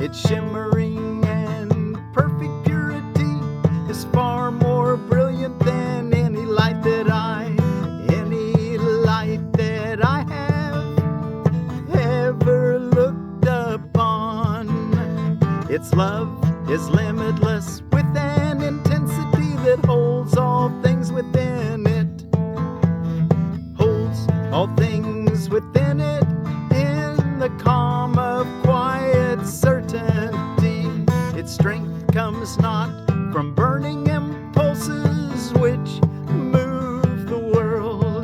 It's shimmering and perfect purity, is far more brilliant than any light that I have ever looked upon. Its love is limitless with an intensity that holds all things within it. Holds all things within it in the calm of quiet certainty. Its strength comes not from burning impulses which move the world,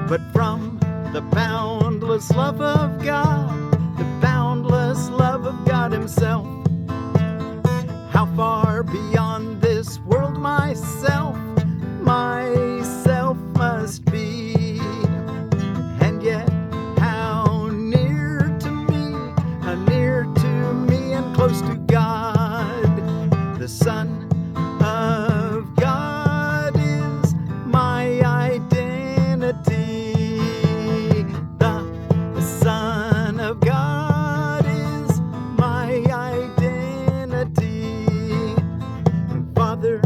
but from the boundless love of God, the boundless love of God Himself. How far beyond this world myself must be, and yet how near to me and close to God. The Son of God is my identity. The Son of God is my identity. Father,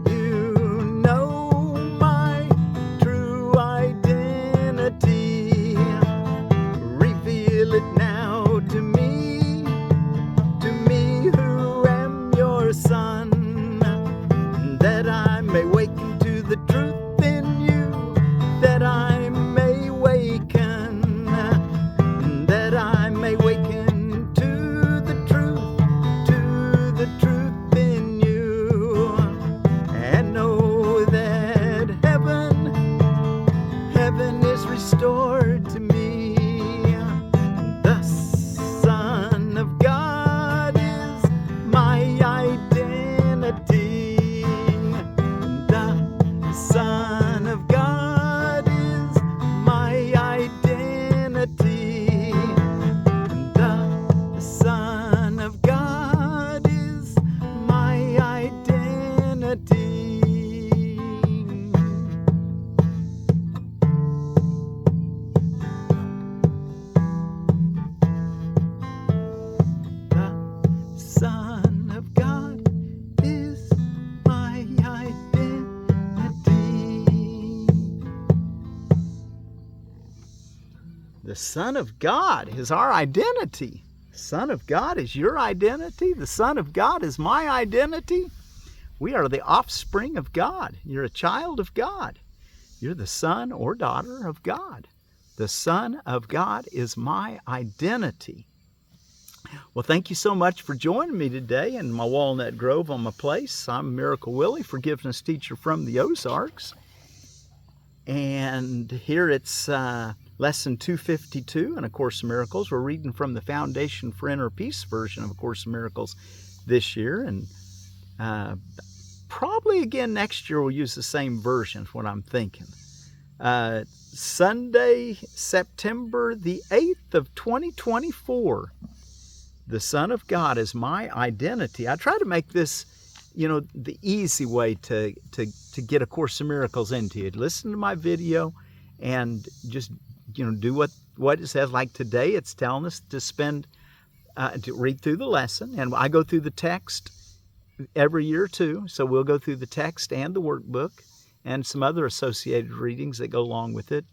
you know my true identity. Reveal it now to me who am your son, that I may waken to the truth in you, that I may waken, that I may waken to the truth in you, and know that heaven is restored to me. The Son of God is my identity. The Son of God is my identity. The Son of God is my identity. The Son of God is my identity. The Son of God is our identity. The Son of God is your identity. The Son of God is my identity. We are the offspring of God. You're a child of God. You're the son or daughter of God. The Son of God is my identity. Well, thank you so much for joining me today in my walnut grove on my place. I'm Miracle Willie, forgiveness teacher from the Ozarks. And here it's lesson 252 in A Course in Miracles. We're reading from the Foundation for Inner Peace version of A Course in Miracles this year. And probably again next year we'll use the same version, is what I'm thinking. Sunday, September the 8th of 2024. The Son of God is my identity. I try to make this, the easy way to get A Course in Miracles into you. Listen to my video and just, do what it says. Like today, it's telling us to read through the lesson. And I go through the text every year too. So we'll go through the text and the workbook and some other associated readings that go along with it.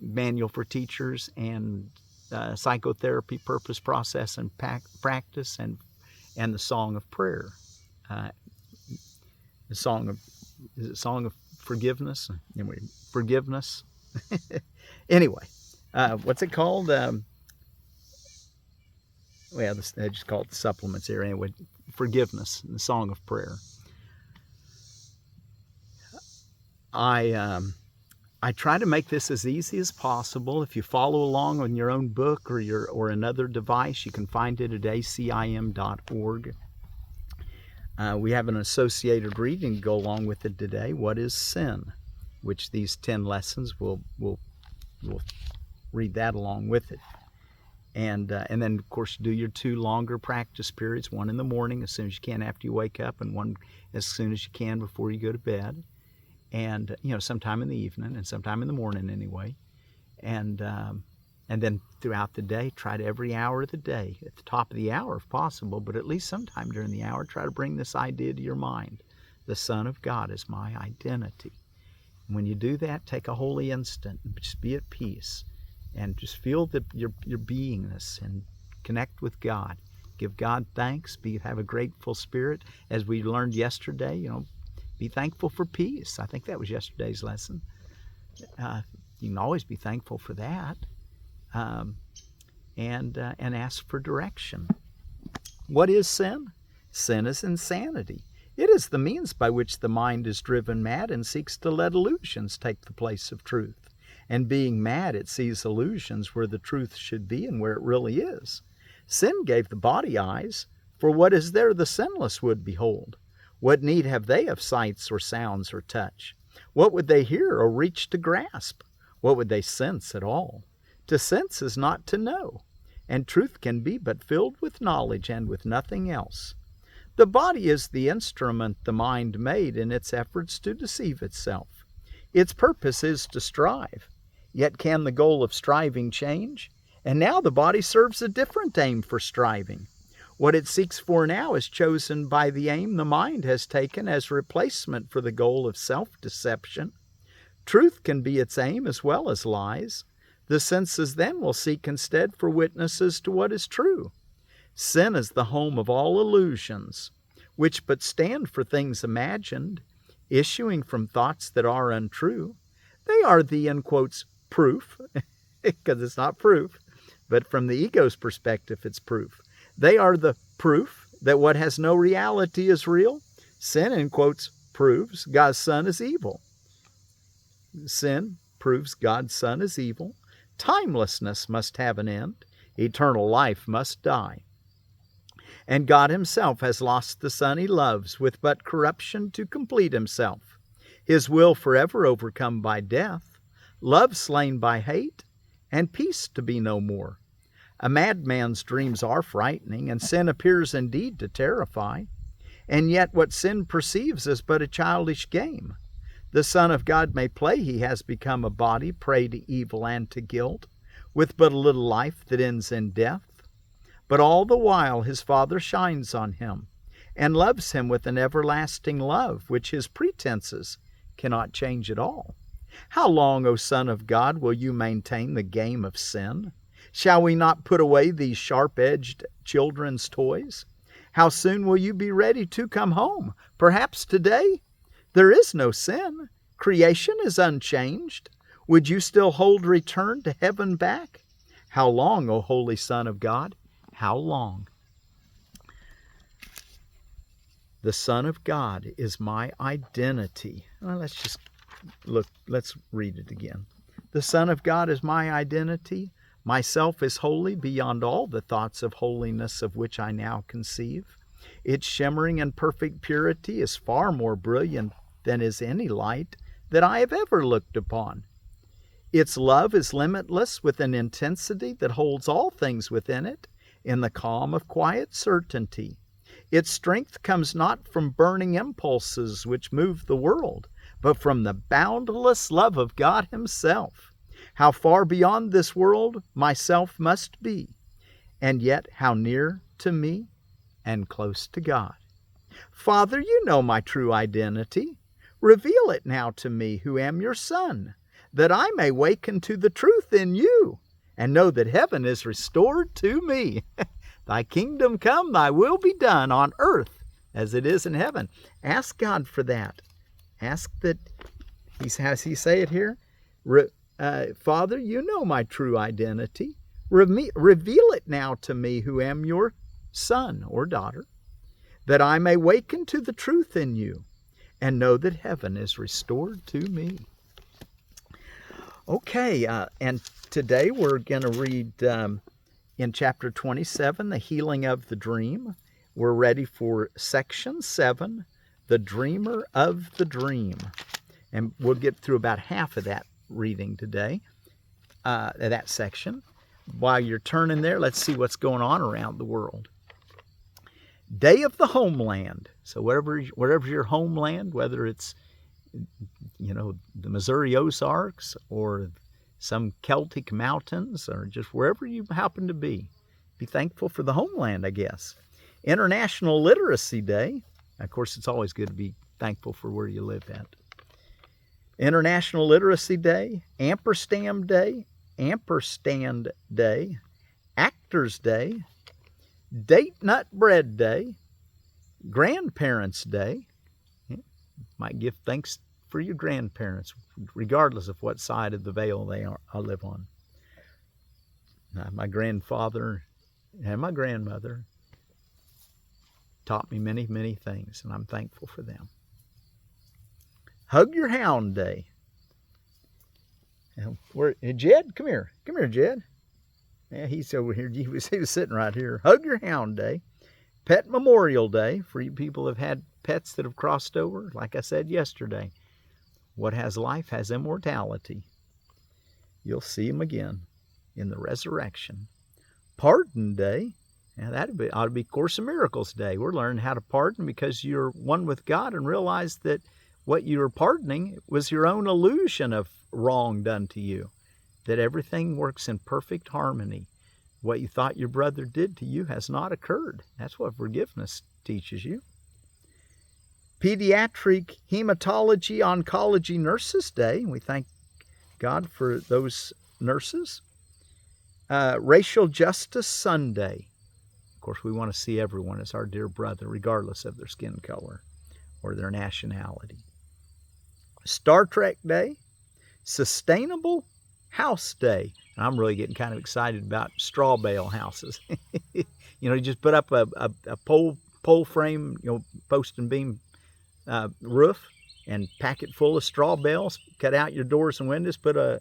Manual for teachers and psychotherapy, purpose, process, and practice, and the song of prayer. The song of forgiveness? Anyway, forgiveness. Anyway, what's it called? They just call it the supplements here. Anyway, forgiveness, the song of prayer. I try to make this as easy as possible. If you follow along on your own book or another device, you can find it at acim.org. We have an associated reading to go along with it today. What is sin? Which these 10 lessons will read that along with it. And then, of course, do your 2 longer practice periods, one in the morning as soon as you can after you wake up, and one as soon as you can before you go to bed. And, sometime in the evening and sometime in the morning anyway. And And then throughout the day, try to every hour of the day, at the top of the hour if possible, but at least sometime during the hour, try to bring this idea to your mind. The Son of God is my identity. And when you do that, take a holy instant and just be at peace and just feel your beingness and connect with God. Give God thanks. Have a grateful spirit. As we learned yesterday, be thankful for peace. I think that was yesterday's lesson. You can always be thankful for that. And ask for direction. What is sin? Sin is insanity. It is the means by which the mind is driven mad and seeks to let illusions take the place of truth. And being mad, it sees illusions where the truth should be and where it really is. Sin gave the body eyes, for what is there the sinless would behold? What need have they of sights or sounds or touch? What would they hear or reach to grasp? What would they sense at all? To sense is not to know, and truth can be but filled with knowledge and with nothing else. The body is the instrument the mind made in its efforts to deceive itself. Its purpose is to strive. Yet can the goal of striving change? And now the body serves a different aim for striving. What it seeks for now is chosen by the aim the mind has taken as replacement for the goal of self-deception. Truth can be its aim as well as lies. The senses then will seek instead for witnesses to what is true. Sin is the home of all illusions, which but stand for things imagined, issuing from thoughts that are untrue. They are the, in quotes, proof, because it's not proof, but from the ego's perspective, it's proof. They are the proof that what has no reality is real. Sin, in quotes, proves God's Son is evil. Sin proves God's Son is evil. Timelessness must have an end. Eternal life must die. And God himself has lost the Son he loves, with but corruption to complete himself. His will forever overcome by death, love slain by hate, and peace to be no more. A madman's dreams are frightening, and sin appears indeed to terrify. And yet what sin perceives is but a childish game. The Son of God may play he has become a body, prey to evil and to guilt, with but a little life that ends in death. But all the while his Father shines on him, and loves him with an everlasting love, which his pretenses cannot change at all. How long, O Son of God, will you maintain the game of sin? Shall we not put away these sharp-edged children's toys? How soon will you be ready to come home? Perhaps today? There is no sin. Creation is unchanged. Would you still hold return to heaven back? How long, O Holy Son of God? How long? The Son of God is my identity. Well, let's read it again. The Son of God is my identity. Myself is holy beyond all the thoughts of holiness of which I now conceive. Its shimmering and perfect purity is far more brilliant than is any light that I have ever looked upon. Its love is limitless with an intensity that holds all things within it in the calm of quiet certainty. Its strength comes not from burning impulses which move the world, but from the boundless love of God himself. How far beyond this world myself must be, and yet how near to me and close to God. Father, you know my true identity. Reveal it now to me, who am your Son, that I may waken to the truth in you and know that heaven is restored to me. Thy kingdom come, thy will be done on earth as it is in heaven. Ask God for that. Ask that, has he say it here? Father, you know my true identity. Reveal it now to me, who am your son or daughter, that I may waken to the truth in you and know that heaven is restored to me. Okay, and today we're going to read in chapter 27, the healing of the dream. We're ready for section 7, the dreamer of the dream. And we'll get through about half of that reading today, that section. While you're turning there, let's see what's going on around the world. Day of the Homeland. So wherever your homeland, whether it's the Missouri Ozarks or some Celtic mountains, or just wherever you happen to be. Be thankful for the homeland, I guess. International Literacy Day. Of course, it's always good to be thankful for where you live at. International Literacy Day, Ampersand Day, Actors Day, Date Nut Bread Day, Grandparents Day. Might give thanks for your grandparents, regardless of what side of the veil I live on. My grandfather and my grandmother taught me many, many things, and I'm thankful for them. Hug Your Hound Day. Jed, come here. Come here, Jed. Yeah, he's over here. He was sitting right here. Hug Your Hound Day. Pet Memorial Day, for you people who have had pets that have crossed over. Like I said yesterday, what has life has immortality. You'll see him again in the resurrection. Pardon Day. Now that ought to be Course in Miracles Day. We're learning how to pardon because you're one with God and realize that what you were pardoning was your own illusion of wrong done to you. That everything works in perfect harmony. What you thought your brother did to you has not occurred. That's what forgiveness teaches you. Pediatric Hematology Oncology Nurses Day. We thank God for those nurses. Racial Justice Sunday. Of course, we want to see everyone as our dear brother, regardless of their skin color or their nationality. Star Trek Day. Sustainable House Day. And I'm really getting kind of excited about straw bale houses. You just put up a pole frame, post and beam roof, and pack it full of straw bales. Cut out your doors and windows. Put a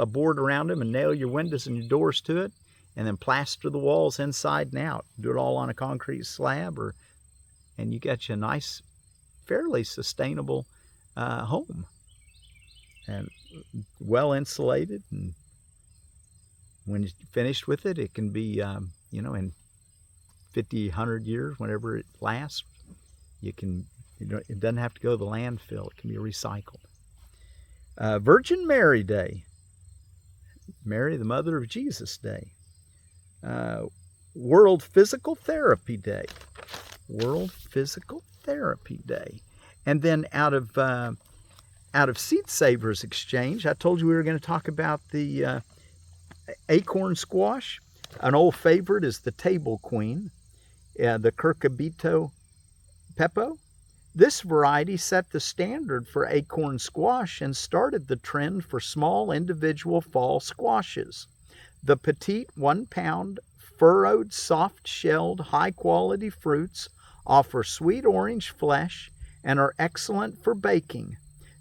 board around them and nail your windows and your doors to it, and then plaster the walls inside and out. Do it all on a concrete slab, and you got you a nice, fairly sustainable home, and well insulated. And when you're finished with it, it can be, in 50, 100 years, whenever it lasts, it doesn't have to go to the landfill. It can be recycled. Virgin Mary Day. Mary, the Mother of Jesus Day. World Physical Therapy Day. World Physical Therapy Day. And then out of Seed Savers Exchange, I told you we were going to talk about the acorn squash. An old favorite is the Table Queen, the Cucurbito pepo. This variety set the standard for acorn squash and started the trend for small individual fall squashes. The petite 1-pound, furrowed, soft-shelled, high-quality fruits offer sweet orange flesh and are excellent for baking.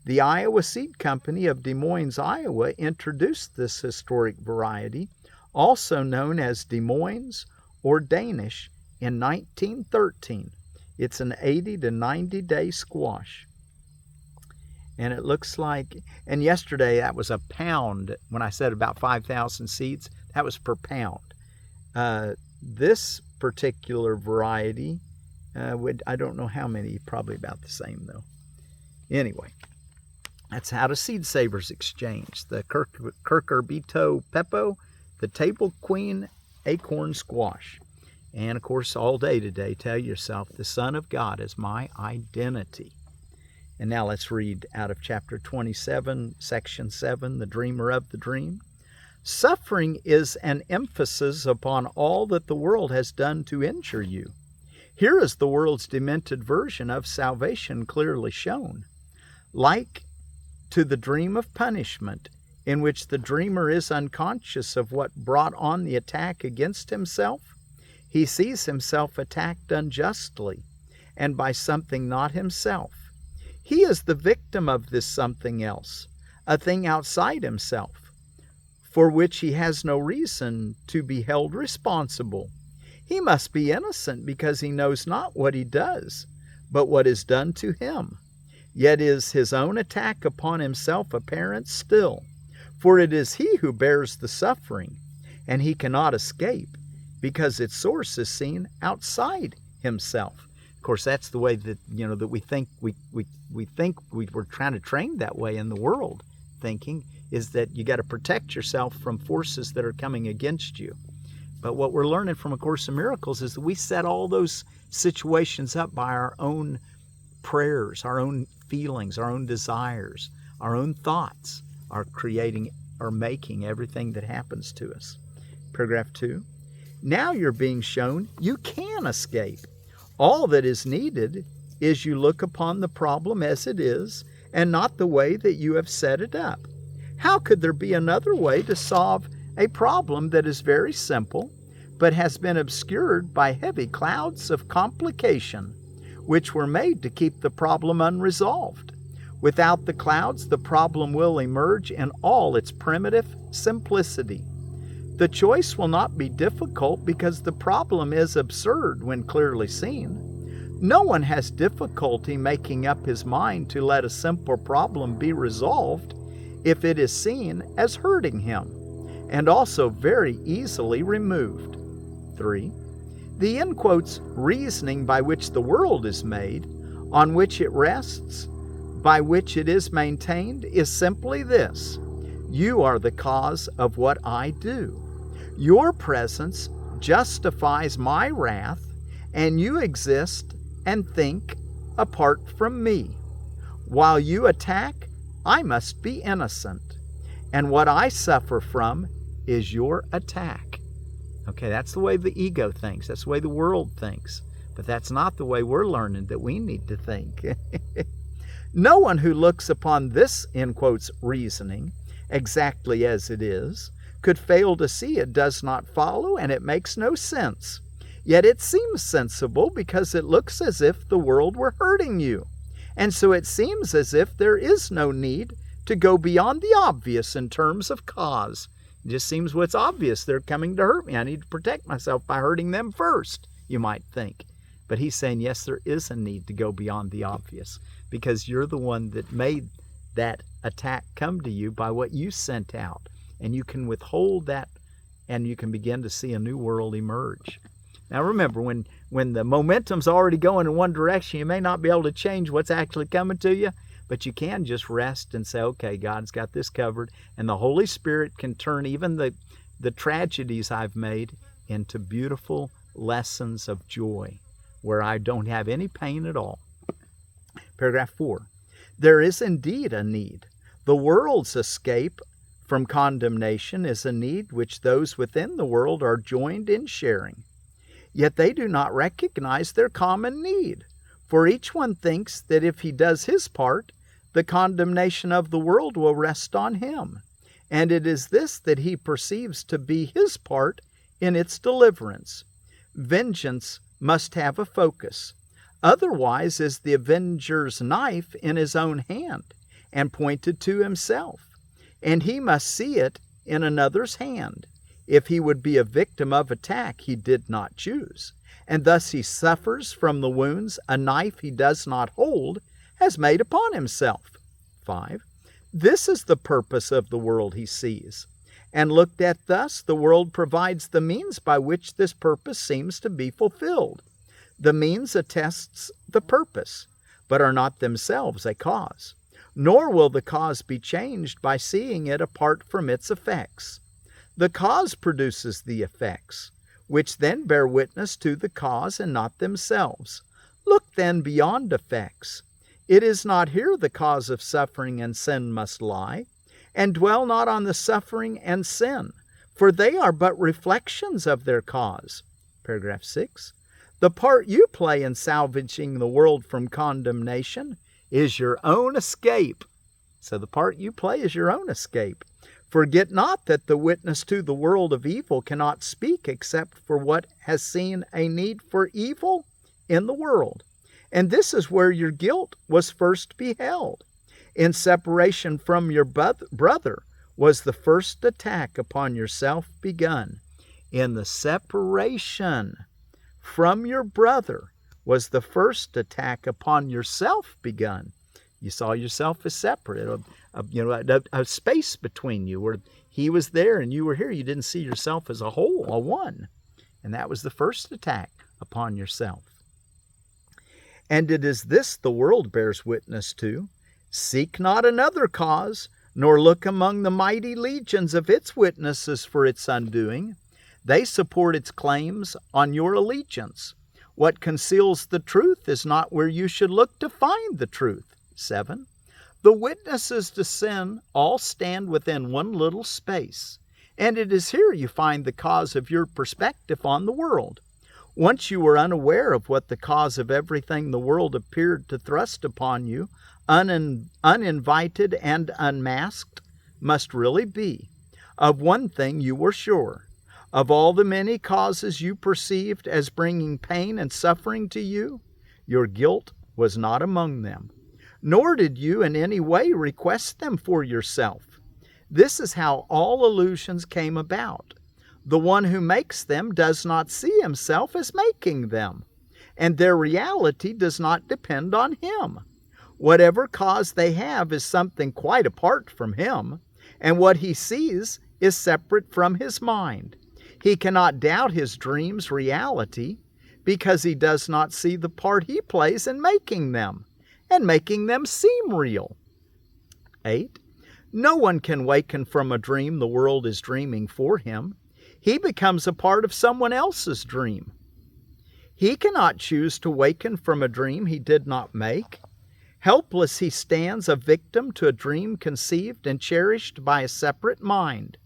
The Iowa Seed Company of Des Moines, Iowa, introduced this historic variety, also known as Des Moines or Danish, in 1913. It's an 80 to 90 day squash. And it looks like, and yesterday that was a pound. When I said about 5,000 seeds, that was per pound. This particular variety, I don't know how many, probably about the same though. Anyway, that's how to Seed Savers Exchange. The Cucurbito pepo, the Table Queen acorn squash. And, of course, all day today, tell yourself, the Son of God is my identity. And now let's read out of chapter 27, section 7, The Dreamer of the Dream. Suffering is an emphasis upon all that the world has done to injure you. Here is the world's demented version of salvation clearly shown. Like to the dream of punishment, in which the dreamer is unconscious of what brought on the attack against himself, he sees himself attacked unjustly, and by something not himself. He is the victim of this something else, a thing outside himself, for which he has no reason to be held responsible. He must be innocent because he knows not what he does, but what is done to him. Yet is his own attack upon himself apparent still, for it is he who bears the suffering, and he cannot escape, because its source is seen outside himself. Of course, that's the way that that we think we're trying to train that way in the world, thinking is that you got to protect yourself from forces that are coming against you. But what we're learning from A Course in Miracles is that we set all those situations up by our own prayers, our own feelings, our own desires, our own thoughts are creating or making everything that happens to us. Paragraph 2. Now you're being shown you can escape. All that is needed is you look upon the problem as it is and not the way that you have set it up. How could there be another way to solve a problem that is very simple but has been obscured by heavy clouds of complication, which were made to keep the problem unresolved? Without the clouds, the problem will emerge in all its primitive simplicity. The choice will not be difficult because the problem is absurd when clearly seen. No one has difficulty making up his mind to let a simple problem be resolved if it is seen as hurting him, and also very easily removed. 3. The in quotes reasoning by which the world is made, on which it rests, by which it is maintained, is simply this: you are the cause of what I do. Your presence justifies my wrath, and you exist and think apart from me. While you attack, I must be innocent, and what I suffer from is your attack. Okay, that's the way the ego thinks. That's the way the world thinks. But that's not the way we're learning that we need to think. No one who looks upon this, in quotes, reasoning exactly as it is could fail to see it does not follow and it makes no sense. Yet it seems sensible because it looks as if the world were hurting you. And so it seems as if there is no need to go beyond the obvious in terms of cause. It just seems what's obvious. They're coming to hurt me. I need to protect myself by hurting them first, you might think. But he's saying, yes, there is a need to go beyond the obvious because you're the one that made that attack come to you by what you sent out. And you can withhold that and you can begin to see a new world emerge. Now remember, when the momentum's already going in one direction, you may not be able to change what's actually coming to you, but you can just rest and say, okay, God's got this covered, and the Holy Spirit can turn even the tragedies I've made into beautiful lessons of joy, where I don't have any pain at all. Paragraph 4. There is indeed a need. The world's escape from condemnation is a need which those within the world are joined in sharing. Yet they do not recognize their common need, for each one thinks that if he does his part, the condemnation of the world will rest on him, and it is this that he perceives to be his part in its deliverance. Vengeance must have a focus. Otherwise is the avenger's knife in his own hand and pointed to himself, and he must see it in another's hand. If he would be a victim of attack he did not choose, and thus he suffers from the wounds a knife he does not hold has made upon himself. 5. This is the purpose of the world he sees, and looked at thus, the world provides the means by which this purpose seems to be fulfilled. The means attests the purpose, but are not themselves a cause, nor will the cause be changed by seeing it apart from its effects. The cause produces the effects, which then bear witness to the cause and not themselves. Look then beyond effects. It is not here the cause of suffering and sin must lie, and dwell not on the suffering and sin, for they are but reflections of their cause. Paragraph 6. The part you play in salvaging the world from condemnation is your own escape. So the part you play is your own escape. Forget not that the witness to the world of evil cannot speak except for what has seen a need for evil in the world. And this is where your guilt was first beheld. In separation from your brother was the first attack upon yourself begun. In the separation from your brother was the first attack upon yourself begun. You saw yourself as separate, a space between you where he was there and you were here. You didn't see yourself as a whole, a one. And that was the first attack upon yourself. And it is this the world bears witness to. Seek not another cause, nor look among the mighty legions of its witnesses for its undoing. They support its claims on your allegiance. What conceals the truth is not where you should look to find the truth. 7. The witnesses to sin all stand within one little space, and it is here you find the cause of your perspective on the world. Once you were unaware of what the cause of everything the world appeared to thrust upon you, uninvited and unmasked, must really be. Of one thing you were sure. Of all the many causes you perceived as bringing pain and suffering to you, your guilt was not among them. Nor did you in any way request them for yourself. This is how all illusions came about. The one who makes them does not see himself as making them, and their reality does not depend on him. Whatever cause they have is something quite apart from him, and what he sees is separate from his mind. He cannot doubt his dream's reality because he does not see the part he plays in making them, and making them seem real. 8. No one can waken from a dream the world is dreaming for him. He becomes a part of someone else's dream. He cannot choose to waken from a dream he did not make. Helpless he stands a victim to a dream conceived and cherished by a separate mind.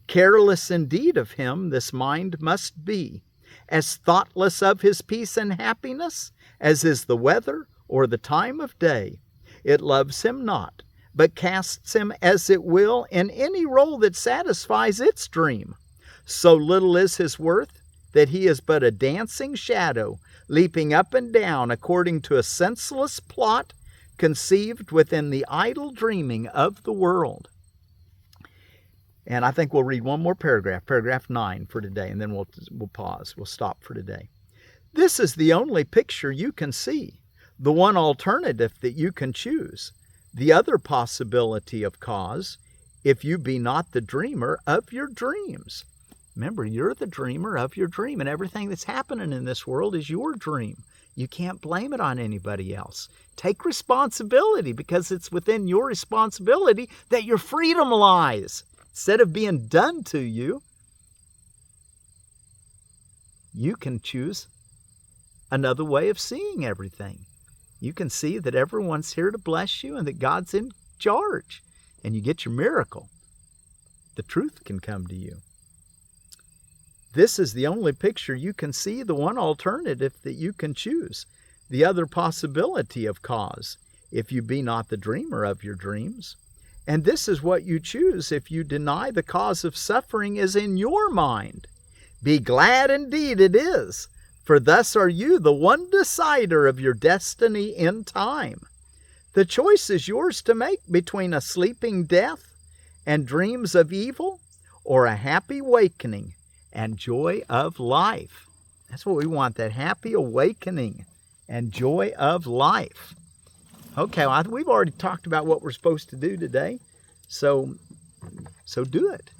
Careless indeed of him this mind must be, as thoughtless of his peace and happiness as is the weather or the time of day. It loves him not, but casts him as it will in any role that satisfies its dream. So little is his worth that he is but a dancing shadow, leaping up and down according to a senseless plot conceived within the idle dreaming of the world. And I think we'll read one more paragraph, paragraph 9 for today, and then we'll pause. We'll stop for today. This is the only picture you can see, the one alternative that you can choose, the other possibility of cause, if you be not the dreamer of your dreams. Remember, you're the dreamer of your dream, and everything that's happening in this world is your dream. You can't blame it on anybody else. Take responsibility, because it's within your responsibility that your freedom lies. Instead of being done to you, you can choose another way of seeing everything. You can see that everyone's here to bless you and that God's in charge, and you get your miracle. The truth can come to you. This is the only picture you can see, the one alternative that you can choose, the other possibility of cause, if you be not the dreamer of your dreams. And this is what you choose if you deny the cause of suffering is in your mind. Be glad indeed it is, for thus are you the one decider of your destiny in time. The choice is yours to make between a sleeping death and dreams of evil, or a happy awakening and joy of life. That's what we want, that happy awakening and joy of life. Okay, well, we've already talked about what we're supposed to do today, so do it.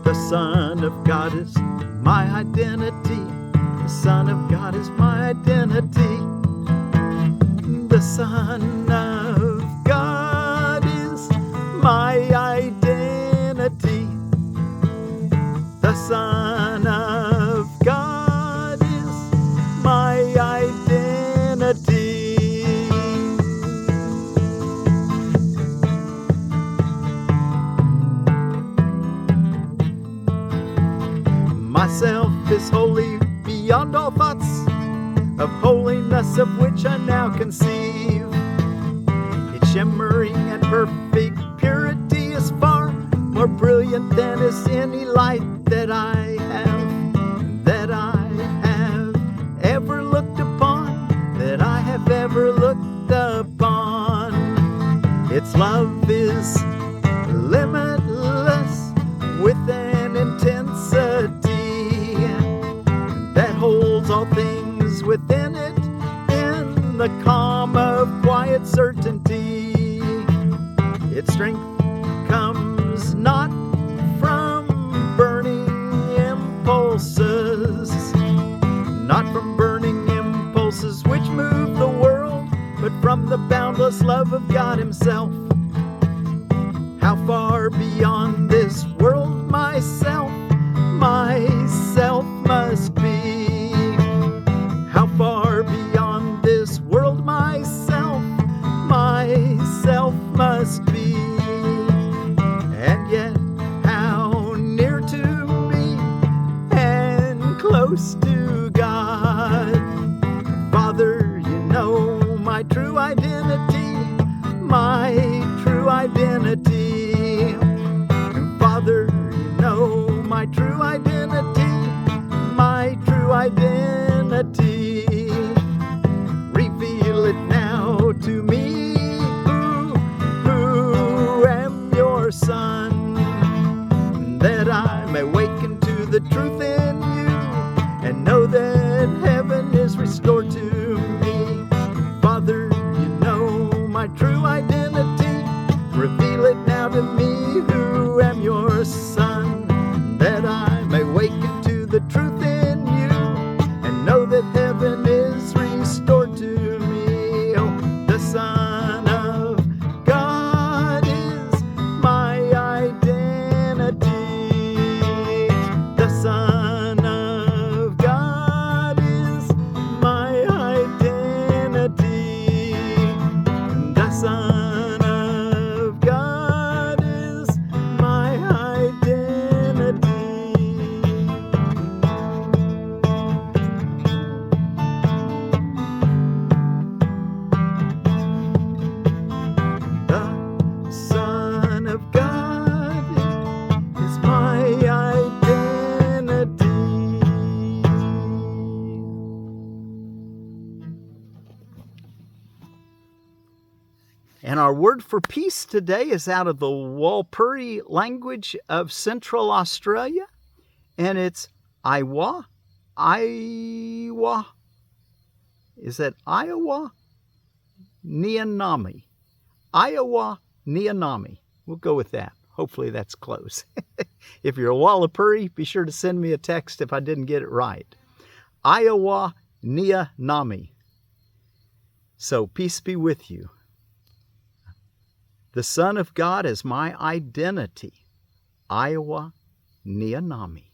The Son of God is my identity. The Son of God is my identity. The Son of God is my identity. The Son of God is my identity. Myself is holy beyond all thoughts of holiness of which I now conceive. Its shimmering and perfect purity is far more brilliant than is any light that I have ever looked upon, that I have ever looked upon. Its love is limitless with an intensity that holds all things within it in the calm of quiet certainty. Its strength comes not from burning not from burning impulses which move the world, but from the boundless love of God Himself. How far beyond this world myself must be. How far beyond this world myself must be. And yet how near to me and close to God. Father, you know my true identity, my true identity. Father, you know my true identity, my true identity. Reveal it now to me, who am your son, that I may waken to the truth in you and know that heaven is restored to me. Father, you know my true identity. Reveal it now to me, who am your son, that I may waken to the truth in you and know that heaven is restored to me. Oh, the Son of God is my identity. The Son of God is my identity. The Son of God is my identity. The Son of God is my identity. And our word for peace today is out of the Walpuri language of Central Australia, and it's Iawa. Is that Iawa-nyanami? Iawa-nyanami. We'll go with that. Hopefully that's close. If you're a Walpuri, be sure to send me a text if I didn't get it right. Iawa-nyanami. So peace be with you. The Son of God is my identity. Iawa-nyanami.